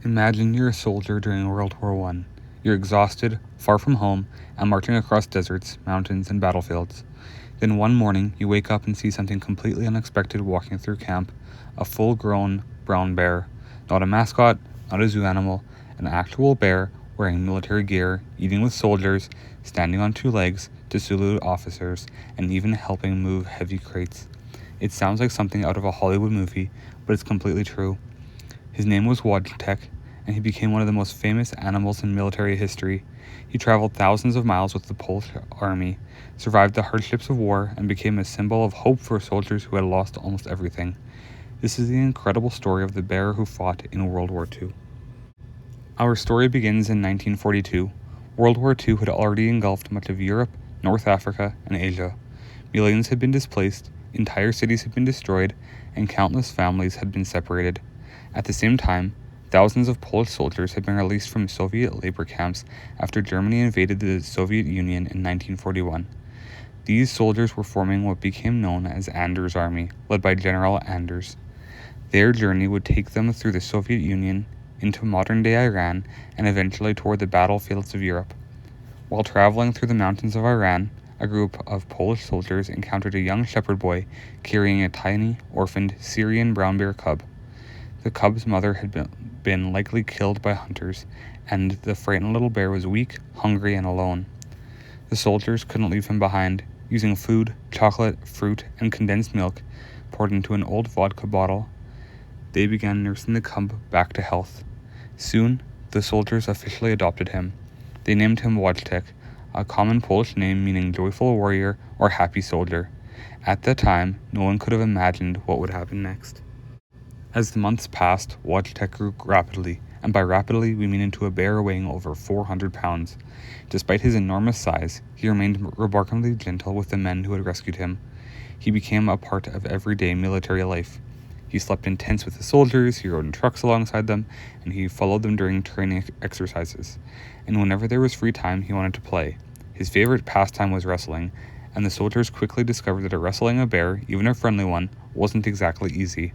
Imagine you're a soldier during World War I. You're exhausted, far from home, and marching across deserts, mountains, and battlefields. Then one morning, you wake up and see something completely unexpected walking through camp: a full grown brown bear. Not a mascot, not a zoo animal, an actual bear wearing military gear, eating with soldiers, standing on two legs to salute officers, and even helping move heavy crates. It sounds like something out of a Hollywood movie, but it's completely true. His name was Wojtek, and he became one of the most famous animals in military history. He traveled thousands of miles with the Polish army, survived the hardships of war, and became a symbol of hope for soldiers who had lost almost everything. This is the incredible story of the bear who fought in World War II. Our story begins in 1942. World War II had already engulfed much of Europe, North Africa, and Asia. Millions had been displaced, entire cities had been destroyed, and countless families had been separated. At the same time, thousands of Polish soldiers had been released from Soviet labor camps after Germany invaded the Soviet Union in 1941. These soldiers were forming what became known as Anders' Army, led by General Anders. Their journey would take them through the Soviet Union, into modern-day Iran, and eventually toward the battlefields of Europe. While traveling through the mountains of Iran, a group of Polish soldiers encountered a young shepherd boy carrying a tiny, orphaned Syrian brown bear cub. The cub's mother had been likely killed by hunters, and the frightened little bear was weak, hungry, and alone. The soldiers couldn't leave him behind. Using food, chocolate, fruit, and condensed milk poured into an old vodka bottle, they began nursing the cub back to health. Soon, the soldiers officially adopted him. They named him Wojtek, a common Polish name meaning joyful warrior or happy soldier. At the time, no one could have imagined what would happen next. As the months passed, Wojtek grew rapidly, and by rapidly we mean into a bear weighing over 400 pounds. Despite his enormous size, he remained remarkably gentle with the men who had rescued him. He became a part of everyday military life. He slept in tents with the soldiers, he rode in trucks alongside them, and he followed them during training exercises. And whenever there was free time, he wanted to play. His favorite pastime was wrestling, and the soldiers quickly discovered that wrestling a bear, even a friendly one, wasn't exactly easy.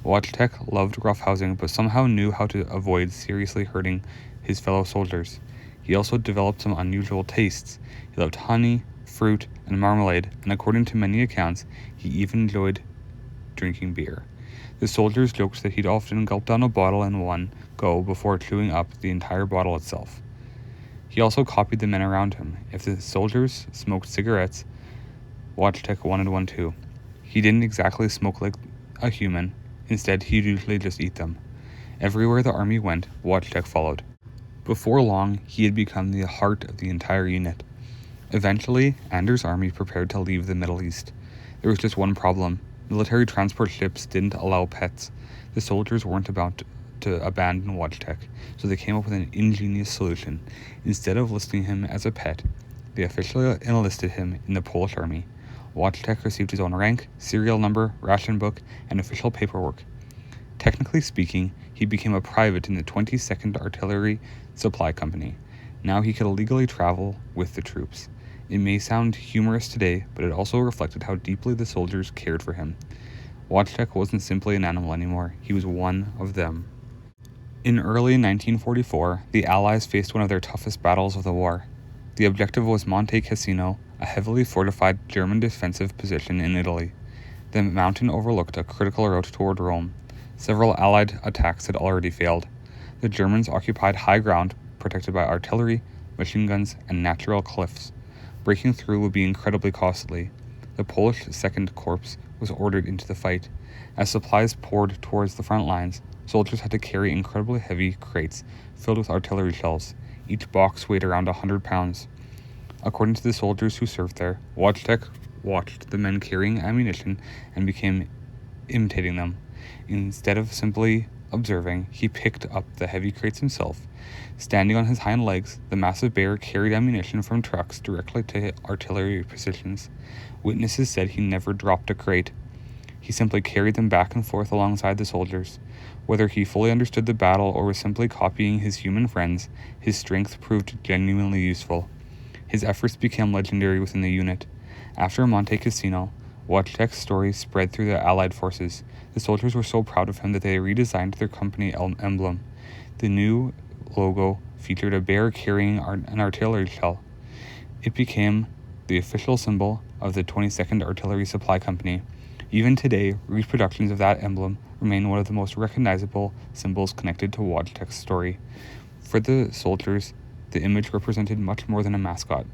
Wojtek loved roughhousing, but somehow knew how to avoid seriously hurting his fellow soldiers. He also developed some unusual tastes. He loved honey, fruit, and marmalade, and according to many accounts, he even enjoyed drinking beer. The soldiers joked that he'd often gulp down a bottle in one go before chewing up the entire bottle itself. He also copied the men around him. If the soldiers smoked cigarettes, Wojtek wanted one too. He didn't exactly smoke like a human. Instead, he'd usually just eat them. Everywhere the army went, Wojtek followed. Before long, he had become the heart of the entire unit. Eventually, Anders' army prepared to leave the Middle East. There was just one problem. Military transport ships didn't allow pets. The soldiers weren't about to abandon Wojtek, so they came up with an ingenious solution. Instead of listing him as a pet, they officially enlisted him in the Polish army. Wojtek received his own rank, serial number, ration book, and official paperwork. Technically speaking, he became a private in the 22nd Artillery Supply Company. Now he could legally travel with the troops. It may sound humorous today, but it also reflected how deeply the soldiers cared for him. Wojtek wasn't simply an animal anymore, he was one of them. In early 1944, the Allies faced one of their toughest battles of the war. The objective was Monte Cassino, a heavily fortified German defensive position in Italy. The mountain overlooked a critical route toward Rome. Several Allied attacks had already failed. The Germans occupied high ground, protected by artillery, machine guns, and natural cliffs. Breaking through would be incredibly costly. The Polish Second Corps was ordered into the fight. As supplies poured towards the front lines, soldiers had to carry incredibly heavy crates filled with artillery shells. Each box weighed around 100 pounds. According to the soldiers who served there, Wojtek watched the men carrying ammunition and began imitating them. Instead of simply observing, he picked up the heavy crates himself. Standing on his hind legs, the massive bear carried ammunition from trucks directly to artillery positions. Witnesses said he never dropped a crate. He simply carried them back and forth alongside the soldiers. Whether he fully understood the battle or was simply copying his human friends, his strength proved genuinely useful. His efforts became legendary within the unit. After Monte Cassino, Wojtek's story spread through the Allied forces. The soldiers were so proud of him that they redesigned their company emblem. The new logo featured a bear carrying an artillery shell. It became the official symbol of the 22nd Artillery Supply Company. Even today, reproductions of that emblem remain one of the most recognizable symbols connected to Wojtek's story. For the soldiers, the image represented much more than a mascot.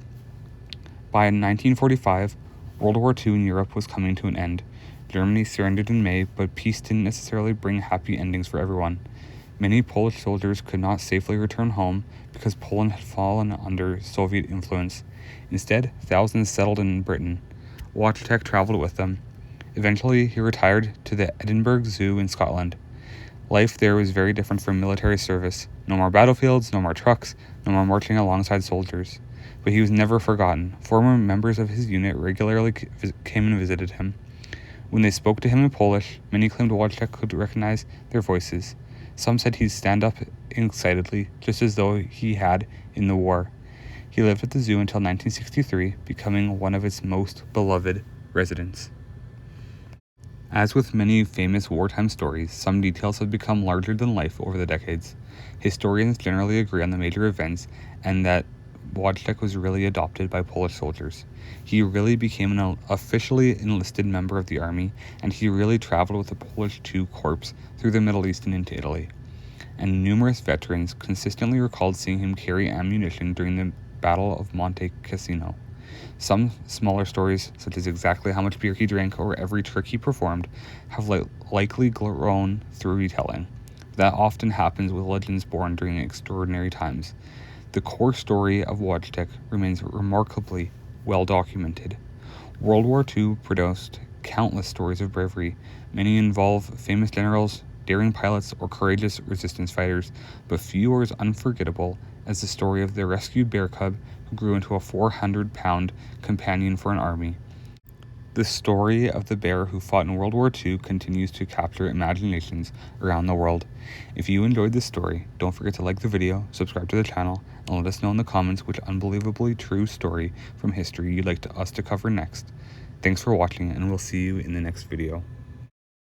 By 1945, World War II in Europe was coming to an end. Germany surrendered in May, but peace didn't necessarily bring happy endings for everyone. Many Polish soldiers could not safely return home because Poland had fallen under Soviet influence. Instead, thousands settled in Britain. Wojtek traveled with them. Eventually, he retired to the Edinburgh Zoo in Scotland. Life there was very different from military service. No more battlefields, no more trucks, no more marching alongside soldiers. But he was never forgotten. Former members of his unit regularly came and visited him. When they spoke to him in Polish, many claimed Wojtek could recognize their voices. Some said he'd stand up excitedly, just as though he had in the war. He lived at the zoo until 1963, becoming one of its most beloved residents. As with many famous wartime stories, some details have become larger than life over the decades. Historians generally agree on the major events and that Wojtek was really adopted by Polish soldiers. He really became an officially enlisted member of the army, and he really traveled with the Polish II Corps through the Middle East and into Italy. And numerous veterans consistently recalled seeing him carry ammunition during the Battle of Monte Cassino. Some smaller stories, such as exactly how much beer he drank or every trick he performed, have likely grown through retelling. That often happens with legends born during extraordinary times. The core story of Wojtek remains remarkably well documented. World War II produced countless stories of bravery. Many involve famous generals, daring pilots, or courageous resistance fighters, but few are as unforgettable as the story of the rescued bear cub who grew into a 400-pound companion for an army. The story of the bear who fought in World War II continues to capture imaginations around the world. If you enjoyed this story, don't forget to like the video, subscribe to the channel, and let us know in the comments which unbelievably true story from history you'd like us to cover next. Thanks for watching, and we'll see you in the next video.